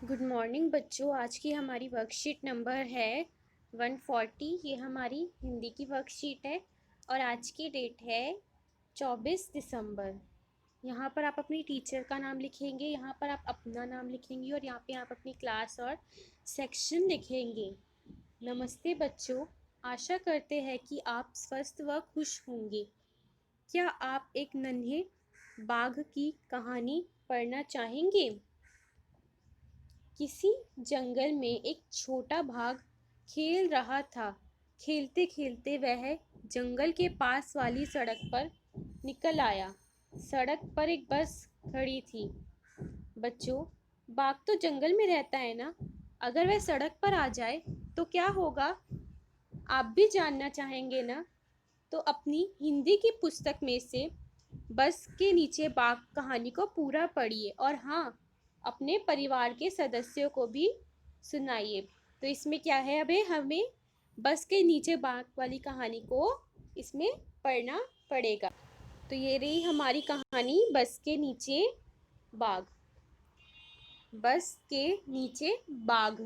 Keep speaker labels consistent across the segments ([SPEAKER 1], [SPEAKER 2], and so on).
[SPEAKER 1] Good morning बच्चों। आज की हमारी वर्कशीट नंबर है 140। ये हमारी हिंदी की वर्कशीट है और आज की डेट है 24 दिसंबर। यहाँ पर आप अपनी टीचर का नाम लिखेंगे, यहाँ पर आप अपना नाम लिखेंगे और यहाँ पे आप अपनी क्लास और सेक्शन लिखेंगे। नमस्ते बच्चों, आशा करते हैं कि आप स्वस्थ व खुश होंगे। क्या आप एक नन्हे बाघ की कहानी पढ़ना चाहेंगे? किसी जंगल में एक छोटा बाघ खेल रहा था। खेलते खेलते वह जंगल के पास वाली सड़क पर निकल आया। सड़क पर एक बस खड़ी थी। बच्चों, बाघ तो जंगल में रहता है ना, अगर वह सड़क पर आ जाए तो क्या होगा? आप भी जानना चाहेंगे ना? तो अपनी हिंदी की पुस्तक में से बस के नीचे बाघ कहानी को पूरा पढ़िए और हाँ, अपने परिवार के सदस्यों को भी सुनाइए। तो इसमें क्या है, अबे हमें बस के नीचे बाघ वाली कहानी को इसमें पढ़ना पड़ेगा। तो ये रही हमारी कहानी, बस के नीचे बाघ। बस के नीचे बाघ।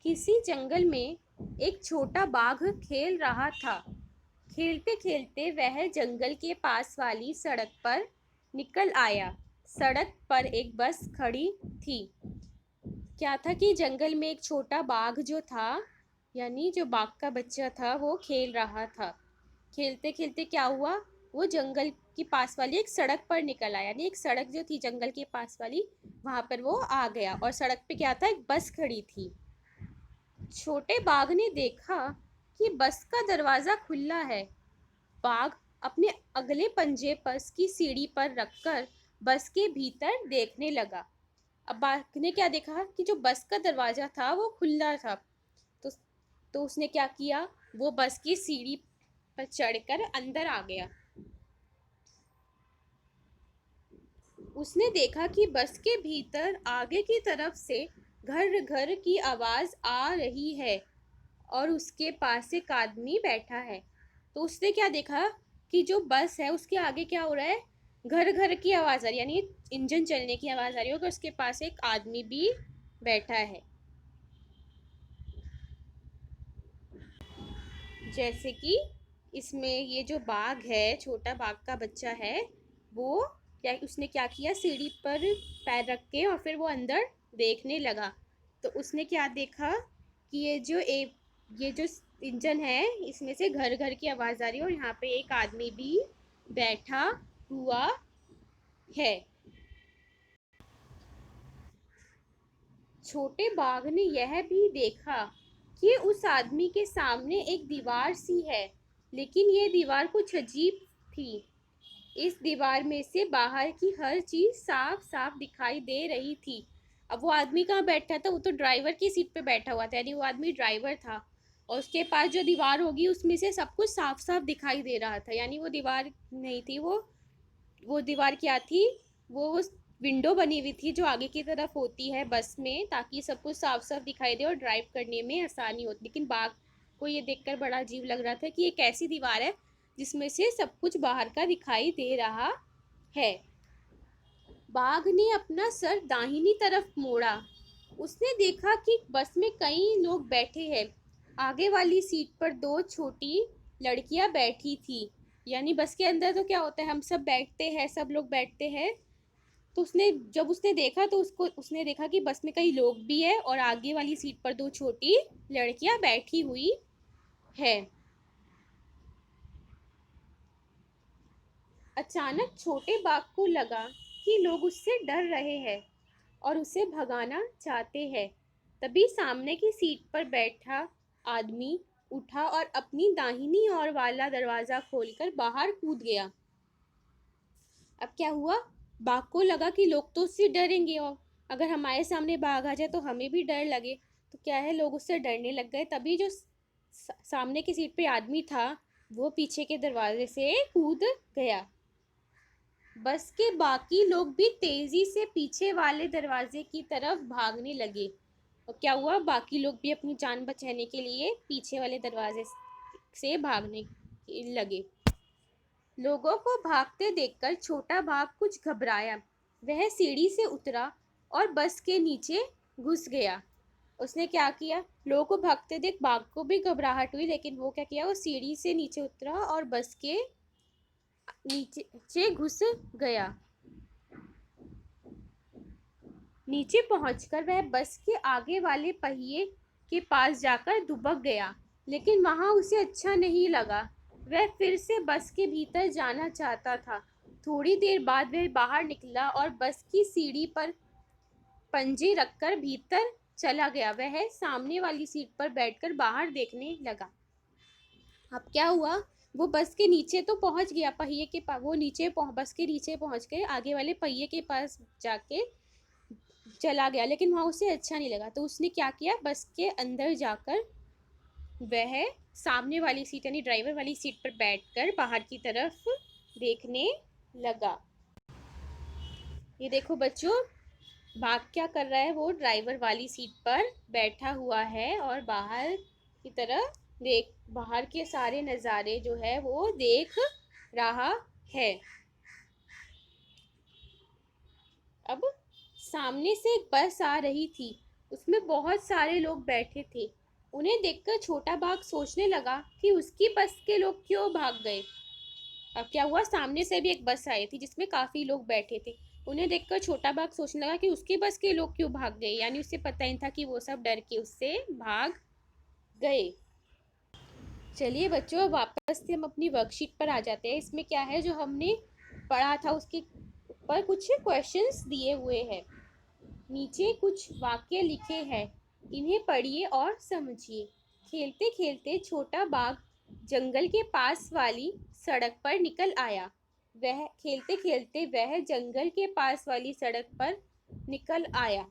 [SPEAKER 1] किसी जंगल में एक छोटा बाघ खेल रहा था। खेलते खेलते वह जंगल के पास वाली सड़क पर निकल आया। सड़क पर एक बस खड़ी थी। क्या था कि जंगल में एक छोटा बाघ जो था, यानी जो बाघ का बच्चा था, वो खेल रहा था। खेलते खेलते क्या हुआ, वो जंगल के पास वाली एक सड़क पर निकल आया, यानी एक सड़क जो थी जंगल के पास वाली, वहां पर वो आ गया और सड़क पे क्या था, एक बस खड़ी थी। छोटे बाघ ने देखा कि बस का दरवाजा खुला है। बाघ अपने अगले पंजे बस की सीढ़ी पर रखकर बस के भीतर देखने लगा। अब बाघ ने क्या देखा कि जो बस का दरवाजा था वो खुला था। तो तो उसने क्या किया, वो बस की सीढ़ी पर चढ़कर अंदर आ गया। उसने देखा कि बस के भीतर आगे की तरफ से घर घर की आवाज आ रही है और उसके पास एक आदमी बैठा है। तो उसने क्या देखा कि जो बस है उसके आगे क्या हो रहा है, घर घर की आवाज आ रही है, यानी इंजन चलने की आवाज आ रही है और उसके पास एक आदमी भी बैठा है। जैसे कि इसमें ये जो बाघ है, छोटा बाघ का बच्चा है, वो क्या, उसने क्या किया, सीढ़ी पर पैर रख के और फिर वो अंदर देखने लगा। तो उसने क्या देखा कि ये जो इंजन है, इसमें से घर घर की आवाज आ रही है और यहाँ पे एक आदमी भी बैठा हुआ है। छोटे बाघ ने यह भी देखा कि उस आदमी के सामने एक दीवार सी है, लेकिन ये दीवार कुछ अजीब थी। इस दीवार में से बाहर की हर चीज साफ साफ दिखाई दे रही थी। अब वो आदमी कहाँ बैठा था, वो तो ड्राइवर की सीट पे बैठा हुआ था, यानी वो आदमी ड्राइवर था और उसके पास जो दीवार होगी उसमें से सब कुछ साफ साफ दिखाई दे रहा था। यानी वो दीवार नहीं थी, वो दीवार क्या थी, वो विंडो बनी हुई थी जो आगे की तरफ होती है बस में, ताकि सब कुछ साफ साफ दिखाई दे और ड्राइव करने में आसानी होती। लेकिन बाघ को ये देखकर बड़ा अजीब लग रहा था कि एक ऐसी दीवार है जिसमें से सब कुछ बाहर का दिखाई दे रहा है। बाघ ने अपना सर दाहिनी तरफ मोड़ा। उसने देखा कि बस में कई लोग बैठे हैं। आगे वाली सीट पर दो छोटी लड़कियां बैठी थी। यानी बस के अंदर तो क्या होता है, हम सब बैठते हैं, सब लोग बैठते हैं। तो जब उसने देखा तो उसने देखा कि बस में कई लोग भी है और आगे वाली सीट पर दो छोटी लड़कियां बैठी हुई है। अचानक छोटे बाघ को लगा कि लोग उससे डर रहे हैं और उसे भगाना चाहते हैं। तभी सामने की सीट पर बैठा आदमी उठा और अपनी दाहिनी ओर वाला दरवाजा खोलकर बाहर कूद गया। अब क्या हुआ, बाघ को लगा कि लोग तो उससे डरेंगे और अगर हमारे सामने बाघ आ जाए तो हमें भी डर लगे। तो क्या है, लोग उससे डरने लग गए। तभी जो सामने की सीट पे आदमी था, वो पीछे के दरवाजे से कूद गया। बस के बाकी लोग भी तेजी से पीछे वाले दरवाजे की तरफ भागने लगे। और क्या हुआ, बाकी लोग भी अपनी जान बचाने के लिए पीछे वाले दरवाजे से भागने लगे। लोगों को भागते देखकर छोटा बाघ कुछ घबराया। वह सीढ़ी से उतरा और बस के नीचे घुस गया। उसने क्या किया, लोगों को भागते देख बाघ को भी घबराहट हुई, लेकिन वो क्या किया, वो सीढ़ी से नीचे उतरा और बस के नीचे घुस गया। नीचे पहुंचकर वह बस के आगे वाले पहिए के पास जाकर दुबक गया, लेकिन वहां उसे अच्छा नहीं लगा। वह फिर से बस के भीतर जाना चाहता था। थोड़ी देर बाद वह बाहर निकला और बस की सीढ़ी पर पंजे रखकर भीतर चला गया। वह सामने वाली सीट पर बैठकर बाहर देखने लगा। अब क्या हुआ, वो बस के नीचे तो पहुंच गया, पहिए के पास, वो बस के नीचे पहुंच के आगे वाले पहिए के पास जाके चला गया, लेकिन वहां उसे अच्छा नहीं लगा। तो उसने क्या किया, बस के अंदर जाकर वह सामने वाली सीट यानी ड्राइवर वाली सीट पर बैठकर बाहर की तरफ देखने लगा। ये देखो बच्चों, बाघ क्या कर रहा है, वो ड्राइवर वाली सीट पर बैठा हुआ है और बाहर की तरफ बाहर के सारे नज़ारे जो है वो देख रहा है। अब सामने से एक बस आ रही थी, उसमें बहुत सारे लोग बैठे थे। उन्हें देखकर छोटा बाघ सोचने लगा कि उसकी बस के लोग क्यों भाग गए। अब क्या हुआ, सामने से भी एक बस आई थी जिसमें काफी लोग बैठे थे। उन्हें देखकर छोटा बाघ सोचने लगा कि उसकी बस के लोग क्यों भाग गए, यानी उसे पता ही था कि वो सब डर के उससे भाग गए। चलिए बच्चों, वापस से हम अपनी वर्कशीट पर आ जाते हैं। इसमें क्या है, जो हमने पढ़ा था उसके ऊपर कुछ क्वेश्चंस दिए हुए हैं। नीचे कुछ वाक्य लिखे हैं, इन्हें पढ़िए और समझिए। खेलते खेलते छोटा बाघ जंगल के पास वाली सड़क पर निकल आया। वह खेलते खेलते वह जंगल के पास वाली सड़क पर निकल आया।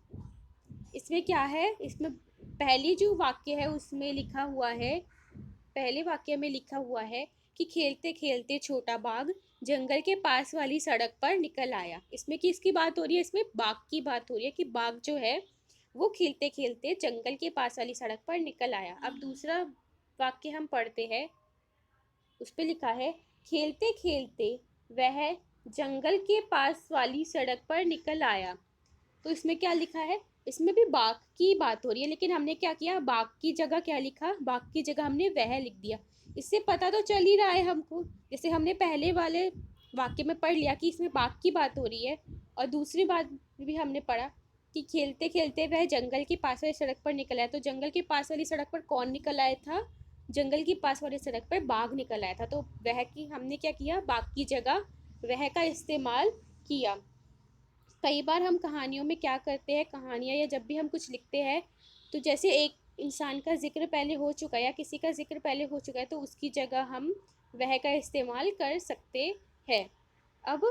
[SPEAKER 1] इसमें क्या है, इसमें पहली जो वाक्य है उसमें लिखा हुआ है, पहले वाक्य में लिखा हुआ है कि खेलते खेलते छोटा बाघ जंगल के पास वाली सड़क पर निकल आया। इसमें किसकी बात हो रही है, इसमें बाघ की बात हो रही है कि बाघ जो है वो खेलते खेलते जंगल के पास वाली सड़क पर निकल आया। अब दूसरा वाक्य हम पढ़ते हैं, उस पर लिखा है खेलते खेलते वह जंगल के पास वाली सड़क पर निकल आया। तो इसमें क्या लिखा है, इसमें भी बाघ की बात हो रही है, लेकिन हमने क्या किया, बाघ की जगह क्या लिखा, बाघ की जगह हमने वह लिख दिया। इससे पता तो चल ही रहा है हमको, जैसे हमने पहले वाले वाक्य में पढ़ लिया कि इसमें बाघ की बात हो रही है, और दूसरी बात भी हमने पढ़ा कि खेलते खेलते वह जंगल के पास वाली सड़क पर निकल आया। तो जंगल के पास वाली सड़क पर कौन निकल आया था, जंगल के पास वाली सड़क पर बाघ निकल आया था। तो वह की हमने क्या किया, बाघ की जगह वह का इस्तेमाल किया। कई बार हम कहानियों में क्या करते हैं, कहानियाँ या जब भी हम कुछ लिखते हैं, तो जैसे एक इंसान का जिक्र पहले हो चुका है या किसी का जिक्र पहले हो चुका है, तो उसकी जगह हम वह का इस्तेमाल कर सकते हैं। अब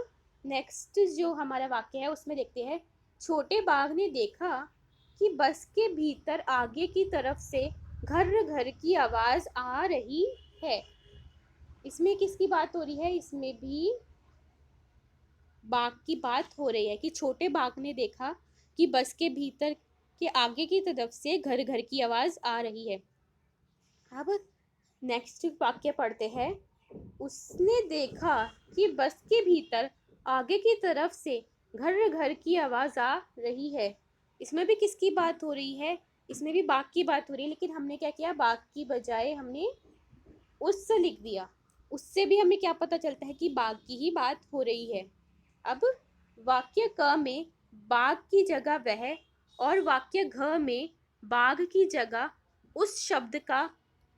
[SPEAKER 1] नेक्स्ट जो हमारा वाक्य है उसमें देखते हैं, छोटे बाघ ने देखा कि बस के भीतर आगे की तरफ से घर घर की आवाज़ आ रही है। इसमें किसकी बात हो रही है, इसमें भी बाघ की बात हो रही है कि छोटे बाघ ने देखा कि बस के भीतर के आगे की तरफ से घर घर की आवाज आ रही है। अब नेक्स्ट वाक्य पढ़ते हैं, उसने देखा कि बस के भीतर आगे की तरफ से घर घर की आवाज आ रही है। इसमें भी किसकी बात हो रही है, इसमें भी बाघ की बात हो रही है, लेकिन हमने क्या किया, बाघ की बजाय हमने उससे लिख दिया। उससे भी हमें क्या पता चलता है कि बाघ की ही बात हो रही है। अब वाक्य क में बाघ की जगह वह और वाक्य घ में बाघ की जगह उस शब्द का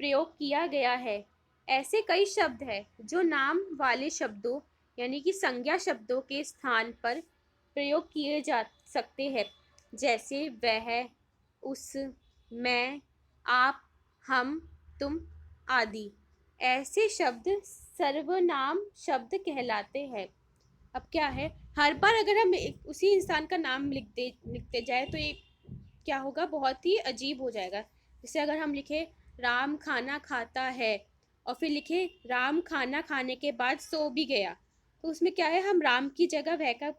[SPEAKER 1] प्रयोग किया गया है। ऐसे कई शब्द हैं जो नाम वाले शब्दों यानी कि संज्ञा शब्दों के स्थान पर प्रयोग किए जा सकते हैं, जैसे वह, उस, मैं, आप, हम, तुम आदि। ऐसे शब्द सर्वनाम शब्द कहलाते हैं। अब क्या है, हर बार अगर हम उसी इंसान का नाम लिखते जाए तो ये क्या होगा, बहुत ही अजीब हो जाएगा। जैसे अगर हम लिखे राम खाना खाता है और फिर लिखे राम खाना खाने के बाद सो भी गया, तो उसमें क्या है, हम राम की जगह वह का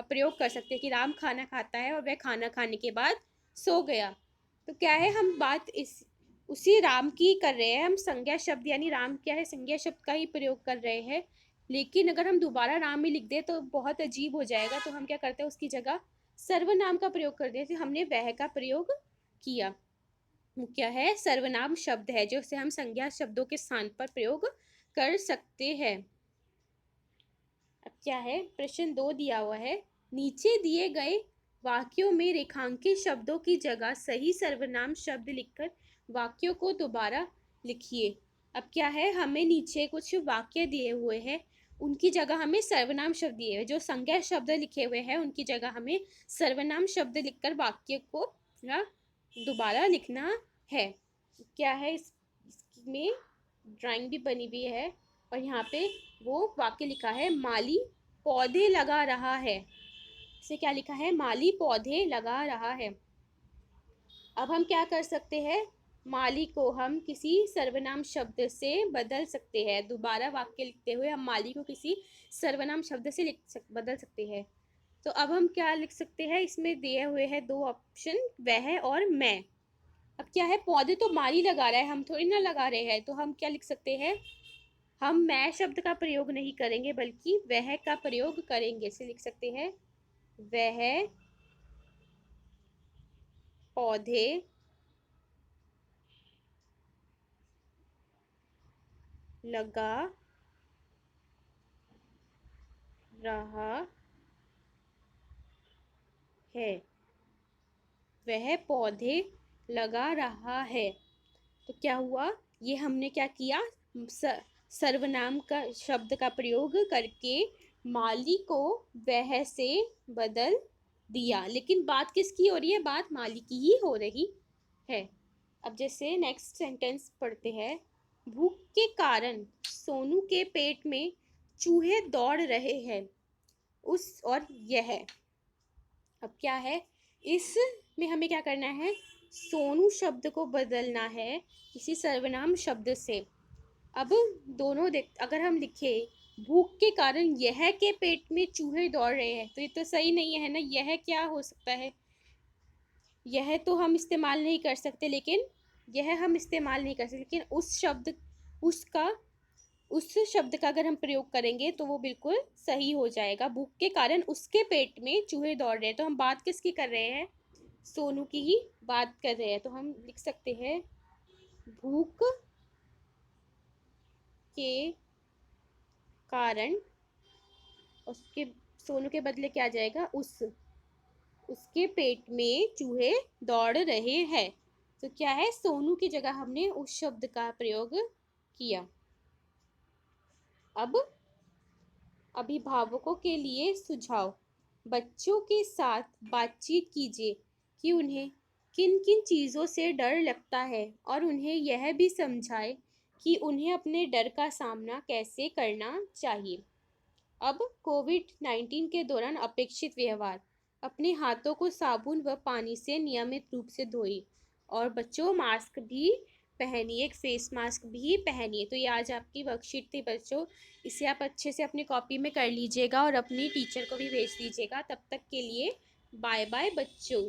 [SPEAKER 1] प्रयोग कर सकते हैं कि राम खाना खाता है और वह खाना खाने के बाद सो गया। तो क्या है, हम बात इस उसी राम की कर रहे हैं, हम संज्ञा शब्द यानी राम क्या है, संज्ञा शब्द का ही प्रयोग कर रहे हैं। लेकिन अगर हम दोबारा राम ही लिख दें तो बहुत अजीब हो जाएगा, तो हम क्या करते हैं, उसकी जगह सर्वनाम का प्रयोग कर दिया, हमने वह का प्रयोग किया। क्या है? सर्वनाम शब्द है जो से हम संज्ञा शब्दों के स्थान पर प्रयोग कर सकते हैं। अब क्या है? प्रश्न 2 दिया हुआ है, नीचे दिए गए वाक्यों में रेखांकित शब्दों की जगह सही सर्वनाम शब्द लिखकर वाक्यों को दोबारा लिखिए। अब क्या है? हमें नीचे कुछ वाक्य दिए हुए हैं, उनकी जगह हमें सर्वनाम शब्द दिए हुए, जो संज्ञा शब्द लिखे हुए हैं उनकी जगह हमें सर्वनाम शब्द लिखकर वाक्य को दोबारा लिखना है। क्या है? इसमें ड्राइंग भी बनी हुई है और यहाँ पे वो वाक्य लिखा है, माली पौधे लगा रहा है। इसे क्या लिखा है? माली पौधे लगा रहा है। अब हम क्या कर सकते हैं? माली को हम किसी सर्वनाम शब्द से बदल सकते हैं। दोबारा वाक्य लिखते हुए हम माली को किसी सर्वनाम शब्द से बदल सकते हैं। तो अब हम क्या लिख सकते हैं? इसमें दिए हुए हैं 2 ऑप्शन, वह और मैं। अब क्या है? पौधे तो माली लगा रहा है, हम थोड़ी ना लगा रहे हैं, तो हम क्या लिख सकते हैं? हम मैं शब्द का प्रयोग नहीं करेंगे बल्कि वह का प्रयोग करेंगे। इसे लिख सकते हैं, वह पौधे लगा रहा है। वह पौधे लगा रहा है। तो क्या हुआ? ये हमने क्या किया? सर्वनाम का शब्द का प्रयोग करके माली को वह से बदल दिया। लेकिन बात किसकी हो रही है? बात माली की ही हो रही है। अब जैसे नेक्स्ट सेंटेंस पढ़ते हैं, भूख के कारण सोनू के पेट में चूहे दौड़ रहे हैं। उस और यह। अब क्या है? इसमें हमें क्या करना है? सोनू शब्द को बदलना है किसी सर्वनाम शब्द से। अब दोनों देख, अगर हम लिखे भूख के कारण यह के पेट में चूहे दौड़ रहे हैं, तो ये तो सही नहीं है ना। यह क्या हो सकता है? यह तो हम इस्तेमाल नहीं कर सकते, लेकिन यह हम इस्तेमाल नहीं कर सकते, लेकिन उस शब्द उस शब्द का अगर हम प्रयोग करेंगे तो वो बिल्कुल सही हो जाएगा। भूख के कारण उसके पेट में चूहे दौड़ रहे हैं, तो हम बात किसकी कर रहे हैं? सोनू की ही बात कर रहे हैं। तो हम लिख सकते हैं, भूख के कारण, उसके सोनू के बदले क्या आ जाएगा? उसके पेट में चूहे दौड़ रहे हैं। तो क्या है? सोनू की जगह हमने उस शब्द का प्रयोग किया। अब अभिभावकों के लिए सुझाव, बच्चों के साथ बातचीत कीजिए कि उन्हें किन किन चीज़ों से डर लगता है और उन्हें यह भी समझाएं कि उन्हें अपने डर का सामना कैसे करना चाहिए। अब कोविड-19 के दौरान अपेक्षित व्यवहार, अपने हाथों को साबुन व पानी से नियमित रूप से धोइए और बच्चों मास्क भी पहनिए, एक फेस मास्क भी पहनिए। तो ये आज आपकी वर्कशीट थी बच्चों, इसे आप अच्छे से अपनी कॉपी में कर लीजिएगा और अपनी टीचर को भी भेज दीजिएगा। तब तक के लिए बाय बाय बच्चों।